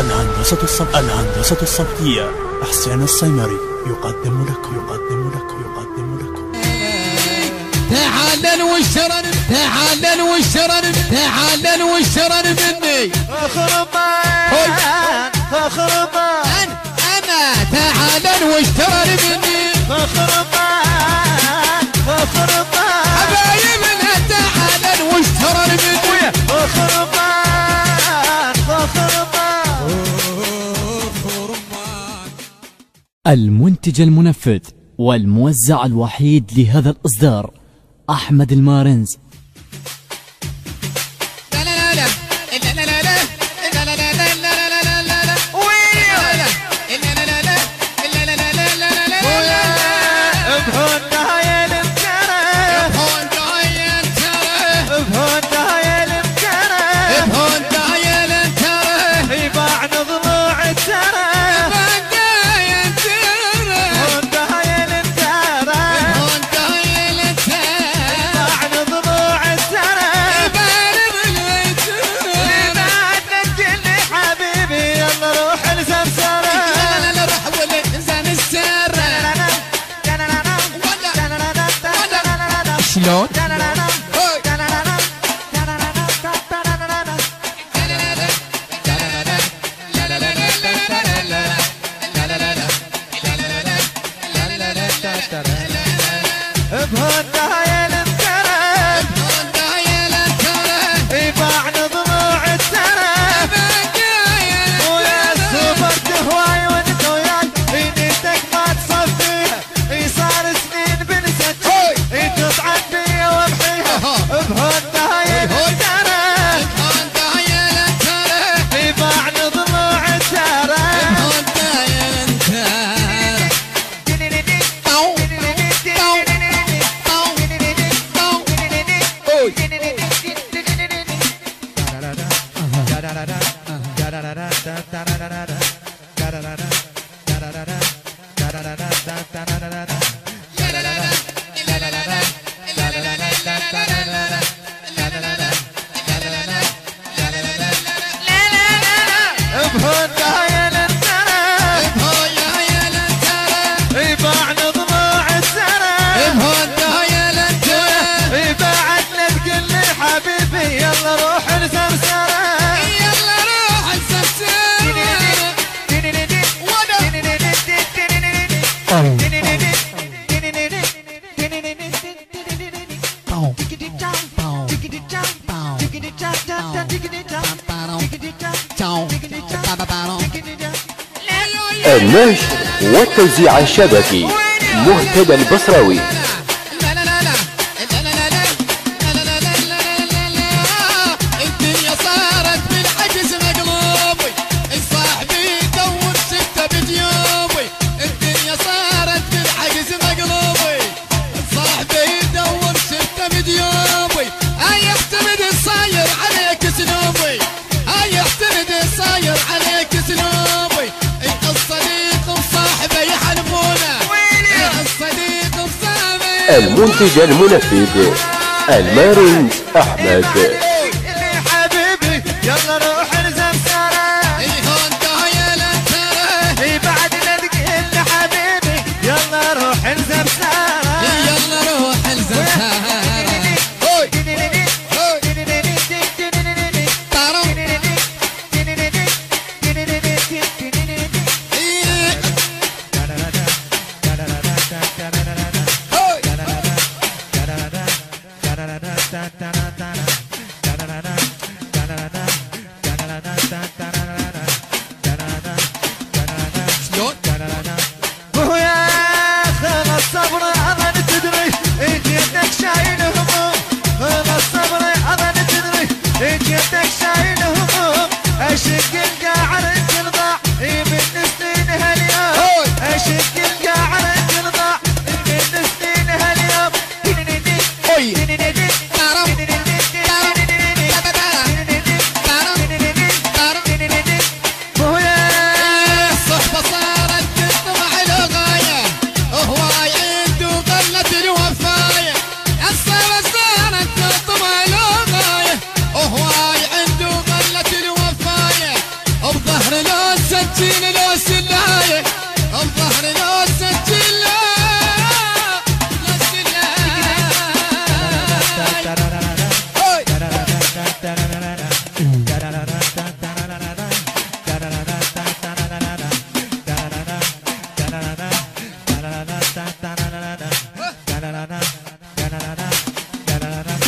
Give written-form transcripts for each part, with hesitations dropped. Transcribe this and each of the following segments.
الهندسة الصوتية حسين السيمري يقدم لكم تعالن واشترن مني فخربان انا تعالن واشترن مني فخربان حبايبنا تعالن واشترن مني فخربان المنتج المنفذ والموزع الوحيد لهذا الإصدار أحمد المارنز. شلون؟ النشر والتوزيع الشبكي مهتدى البصراوي. الدنيا صارت بالعجز مقلوبي صاحبي يدور ستة بجيوبي. الدنيا صارت بالعجز مقلوبي صاحبي يدور ستة بجيوبي. يعتمد الصاير عليك سنوبي يعتمد الصاير عليك سنوبي. الصديق وصاحبه يحلفونه الصديق وصاحبه. المنتج المنفذ المارنز أحمد. حبيبي يلا روح الزم سارة هوندا يا لنترى بعد نلقى حبيبي يلا روح الزم سارة يلا روح الزم سارة.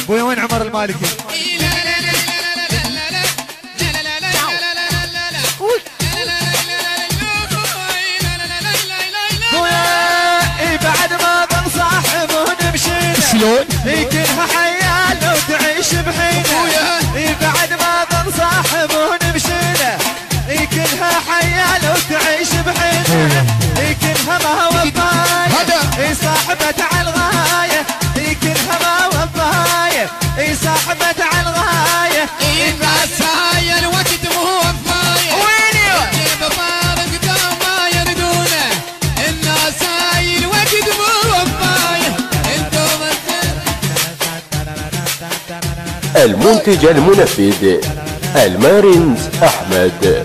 ابوي وين عمر المالكي؟ بعد ما بنصاحب ونمشينا شلون؟ كلها حيال لو تعيش بحينا بعد ما بنصاحب ونمشينا كلها حيال لو تعيش بحينا كلها ما وفاية صاحبة على الغاية كلها ما وفاية صاحبة على الغاية الناس هاي الوقت مو وفاية ويني جيب فارق دوم ما يردونه الناس هاي الوقت مو وفاية انتم المنتج المنفذ المارنز أحمد.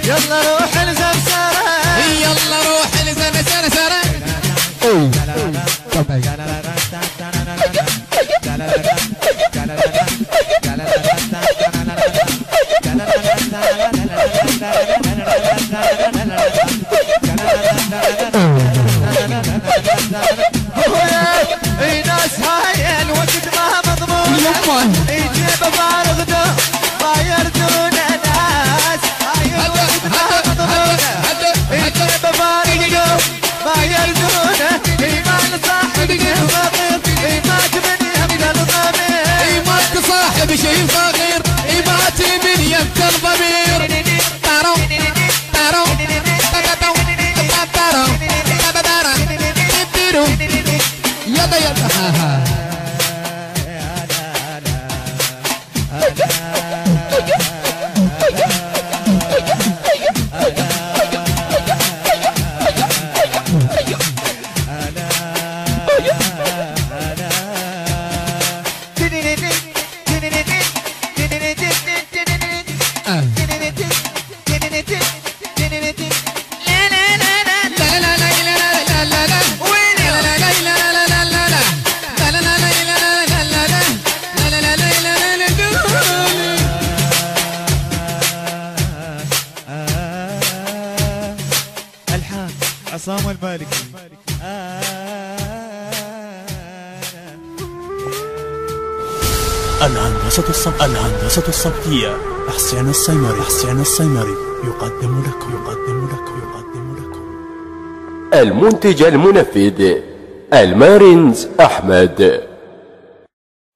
يلا روح الزمسرة يلا روح الزمسرة سرة ناس هاي الوقت ما مضمون يجيب فارغ دوم ما يردون ناس هاي الوقت ما مضمون يجيب فارغ دوم ما يردونه ايمان صاحب شيء فقير مات من يبدا الضمير ايمانك صاحب شيء فقير مات من يبدا الضمير تارو تارو تارو يلا يلا عصام المالكي. الهندسة الصوتية حسين الصيمري يقدم لكم المنتج المنفذ المارنز أحمد.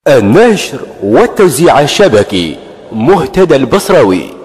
النشر والتوزيع الشبكي مهتدى البصراوي.